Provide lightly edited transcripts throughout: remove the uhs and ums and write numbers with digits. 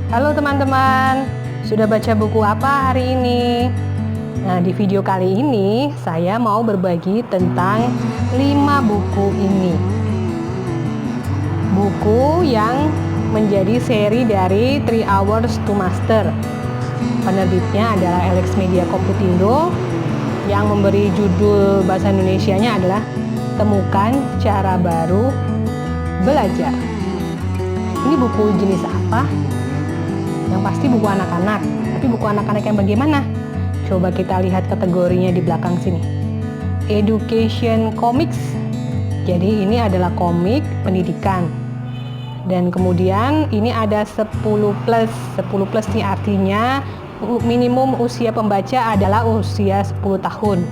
Halo teman-teman, sudah baca buku apa hari ini? Nah, di video kali ini saya mau berbagi tentang 5 buku ini. Buku yang menjadi seri dari 3 Hours to Master. Penerbitnya adalah Alex Media Komputindo, yang memberi judul bahasa Indonesianya adalah Temukan Cara Baru Belajar. Ini buku jenis apa? Yang pasti buku anak-anak. Tapi buku anak-anak yang bagaimana? Coba kita lihat kategorinya di belakang sini. Education Comics. Jadi ini adalah komik pendidikan. Dan kemudian ini ada 10+. 10+ ini artinya minimum usia pembaca adalah usia 10 tahun.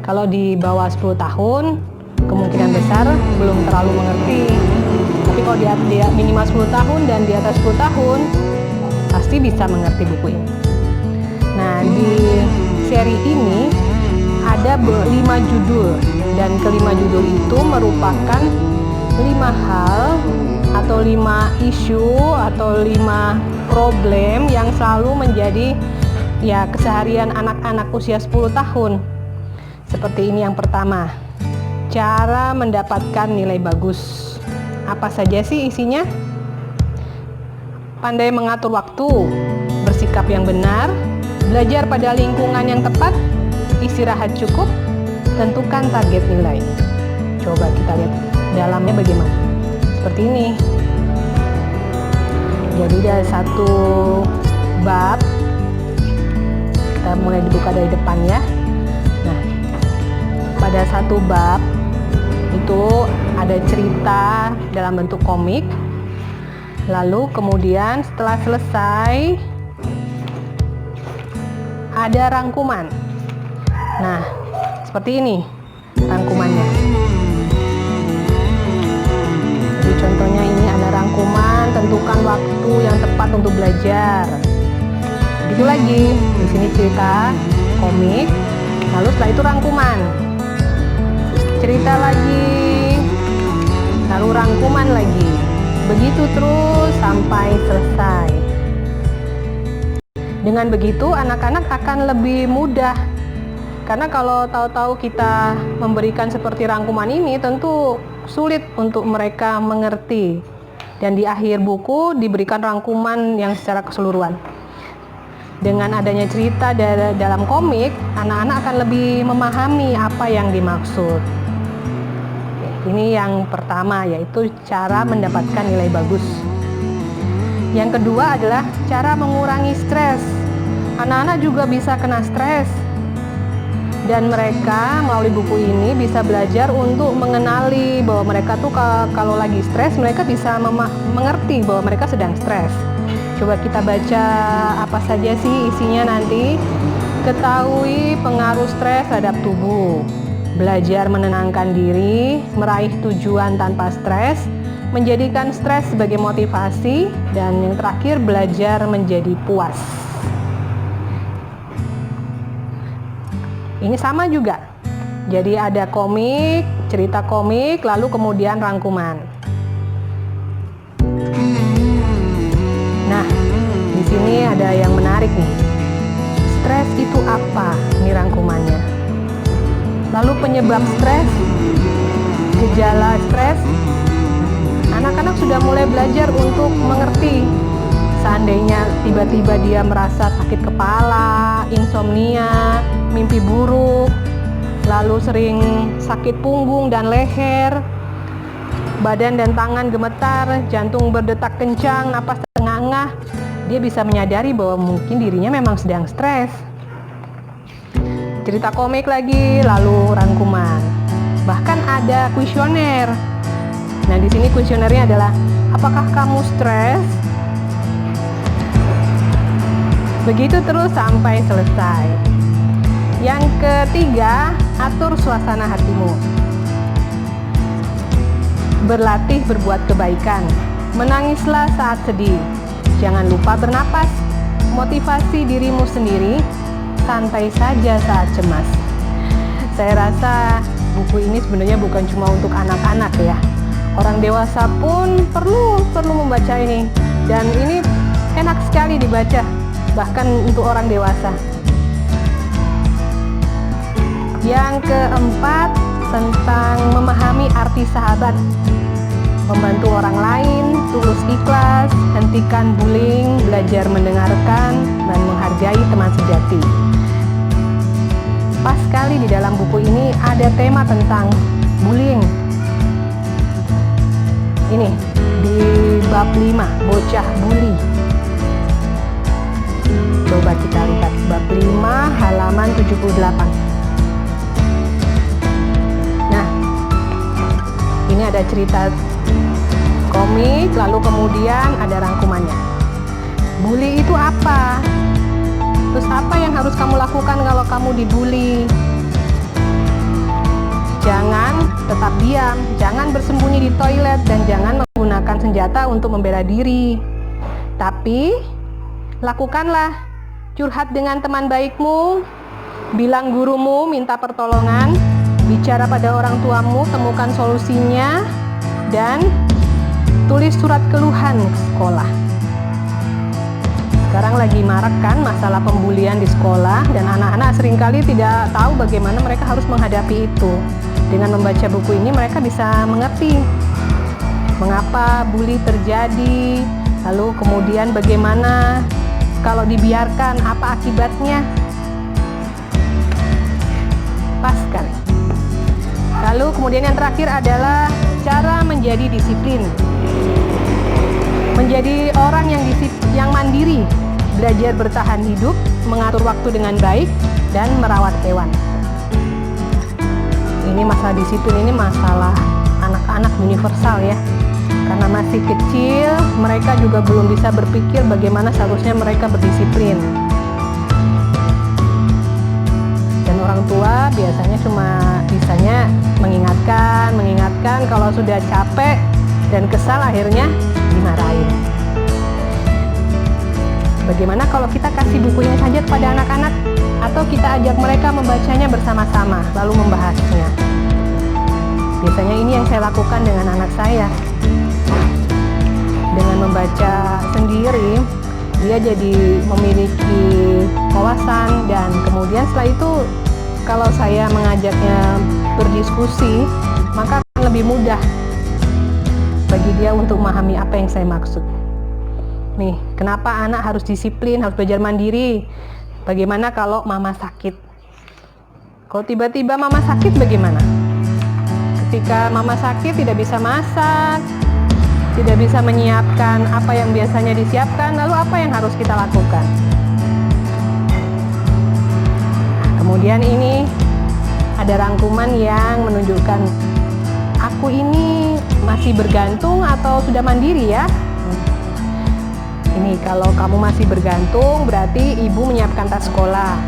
Kalau di bawah 10 tahun, kemungkinan besar belum terlalu mengerti. Tapi kalau dia minimal 10 tahun dan di atas 10 tahun, pasti bisa mengerti buku ini. Nah, di seri ini ada 5 judul, dan kelima judul itu merupakan 5 hal atau 5 isu atau 5 problem yang selalu menjadi keseharian anak-anak usia 10 tahun. Seperti ini yang pertama, cara mendapatkan nilai bagus. Apa saja sih isinya? Pandai mengatur waktu, bersikap yang benar, belajar pada lingkungan yang tepat, istirahat cukup, tentukan target nilai. Coba kita lihat dalamnya bagaimana. Seperti ini. Jadi ada satu bab, kita mulai dibuka dari depan ya. Nah, pada satu bab itu ada cerita dalam bentuk komik. Lalu kemudian setelah selesai ada rangkuman. Nah, seperti ini rangkumannya. Jadi contohnya ini ada rangkuman, tentukan waktu yang tepat untuk belajar. Begitu lagi, di sini cerita komik, lalu setelah itu rangkuman. Cerita lagi, lalu rangkuman lagi. Begitu terus sampai selesai. Dengan begitu anak-anak akan lebih mudah. Karena kalau tahu-tahu kita memberikan seperti rangkuman ini, tentu sulit untuk mereka mengerti. Dan di akhir buku diberikan rangkuman yang secara keseluruhan. Dengan adanya cerita dalam komik, anak-anak akan lebih memahami apa yang dimaksud. Ini yang pertama, yaitu cara mendapatkan nilai bagus. Yang kedua adalah cara mengurangi stres. Anak-anak juga bisa kena stres. Dan mereka melalui buku ini bisa belajar untuk mengenali bahwa mereka tuh kalau lagi stres, mereka bisa mengerti bahwa mereka sedang stres. Coba kita baca apa saja sih isinya nanti. Ketahui pengaruh stres terhadap tubuh. Belajar menenangkan diri, meraih tujuan tanpa stres, menjadikan stres sebagai motivasi, dan yang terakhir belajar menjadi puas. Ini sama juga. Jadi ada komik, cerita komik, lalu kemudian rangkuman. Nah, di sini ada yang menarik nih. Stres itu apa? Ini rangkumannya. Lalu penyebab stres, gejala stres, anak-anak sudah mulai belajar untuk mengerti. Seandainya tiba-tiba dia merasa sakit kepala, insomnia, mimpi buruk, lalu sering sakit punggung dan leher, badan dan tangan gemetar, jantung berdetak kencang, napas terengah-engah, dia bisa menyadari bahwa mungkin dirinya memang sedang stres. Cerita komik lagi, lalu rangkuman. Bahkan ada kuesioner. Nah, di sini kuesionernya adalah, apakah kamu stres? Begitu terus sampai selesai. Yang ketiga, atur suasana hatimu. Berlatih berbuat kebaikan. Menangislah saat sedih. Jangan lupa bernapas. Motivasi dirimu sendiri. Santai saja saat cemas. Saya rasa buku ini sebenarnya bukan cuma untuk anak-anak ya. Orang dewasa pun perlu membaca ini. Dan ini Enak sekali dibaca, bahkan untuk orang dewasa. Yang keempat, tentang memahami arti sahabat. Membantu orang lain, tulus ikhlas, hentikan bullying, belajar mendengarkan, dan menghargai teman sejati. Pas sekali di dalam buku ini ada tema tentang bullying. Ini di bab 5, bocah bully. Coba kita lihat bab 5 halaman 78. Nah, ini ada cerita komik, lalu kemudian ada rangkumannya. Bully itu apa? Terus apa yang harus kamu lakukan kalau kamu dibully? Jangan tetap diam, jangan bersembunyi di toilet, dan jangan menggunakan senjata untuk membela diri. Tapi, lakukanlah. Curhat dengan teman baikmu, bilang gurumu, minta pertolongan, bicara pada orang tuamu, temukan solusinya, dan tulis surat keluhan ke sekolah. Sekarang lagi marak kan masalah pembulian di sekolah, dan anak-anak seringkali tidak tahu bagaimana mereka harus menghadapi itu. Dengan membaca buku ini mereka bisa mengerti mengapa bully terjadi, lalu kemudian bagaimana kalau dibiarkan, apa akibatnya. Pas sekali. Lalu kemudian yang terakhir adalah cara menjadi disiplin. Menjadi orang yang mandiri, belajar bertahan hidup, mengatur waktu dengan baik, dan merawat hewan. Ini masalah disiplin, ini masalah anak-anak universal ya. Karena masih kecil, mereka juga belum bisa berpikir bagaimana seharusnya mereka berdisiplin. Dan orang tua biasanya cuma bisanya mengingatkan, kalau sudah capek dan kesal akhirnya dimarahin. Bagaimana kalau kita kasih buku ini saja kepada anak-anak, atau kita ajak mereka membacanya bersama-sama lalu membahasnya? Biasanya ini yang saya lakukan dengan anak saya. Dengan membaca sendiri, dia jadi memiliki wawasan, dan kemudian setelah itu kalau saya mengajaknya berdiskusi, maka akan lebih mudah bagi dia untuk memahami apa yang saya maksud. Nih, kenapa anak harus disiplin, harus belajar mandiri? Bagaimana kalau mama sakit? Kalau tiba-tiba mama sakit bagaimana? Ketika mama sakit tidak bisa masak, tidak bisa menyiapkan apa yang biasanya disiapkan, lalu apa yang harus kita lakukan? Kemudian ini ada rangkuman yang menunjukkan aku ini masih bergantung atau sudah mandiri ya. Ini kalau kamu masih bergantung berarti ibu menyiapkan tas sekolah,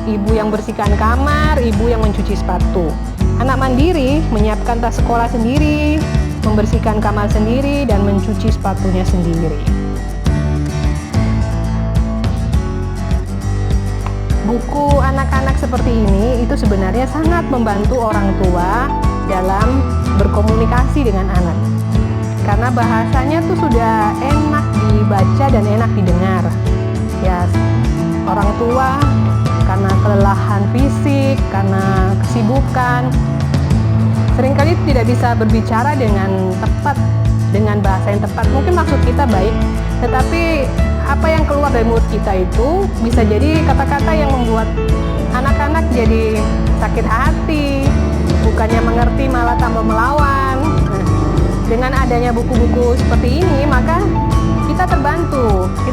ibu yang bersihkan kamar, ibu yang mencuci sepatu. Anak mandiri menyiapkan tas sekolah sendiri, membersihkan kamar sendiri, dan mencuci sepatunya sendiri. Buku anak-anak seperti ini itu sebenarnya sangat membantu orang tua dalam berkomunikasi dengan anak. Karena bahasanya tuh sudah enak dibaca dan enak didengar. Ya, orang tua karena kelelahan fisik, karena kesibukan, seringkali tidak bisa berbicara dengan tepat, dengan bahasa yang tepat. Mungkin maksud kita baik, tetapi apa yang keluar dari mulut kita itu bisa jadi kata-kata yang membuat anak-anak jadi sakit hati, bukannya mengerti malah tambah melawan. Nah, dengan adanya buku-buku seperti ini, maka kita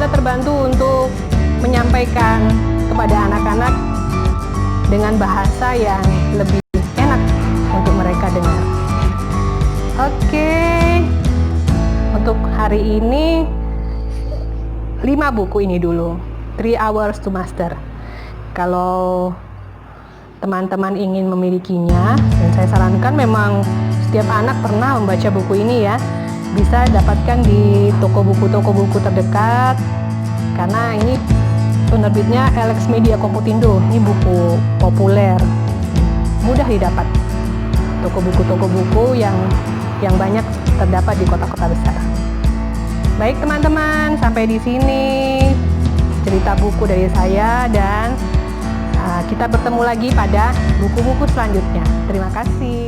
terbantu untuk menyampaikan kepada anak-anak dengan bahasa yang lebih enak untuk mereka dengar. Oke, untuk hari ini 5 buku ini dulu, 3 Hours to Master. Kalau teman-teman ingin memilikinya, dan saya sarankan memang setiap anak pernah membaca buku ini ya, bisa dapatkan di toko buku terdekat, karena ini penerbitnya Alex Media Komputindo. Ini buku populer, mudah didapat. Toko buku yang banyak terdapat di kota-kota besar. Baik teman-teman, sampai di sini cerita buku dari saya, dan kita bertemu lagi pada buku-buku selanjutnya. Terima kasih.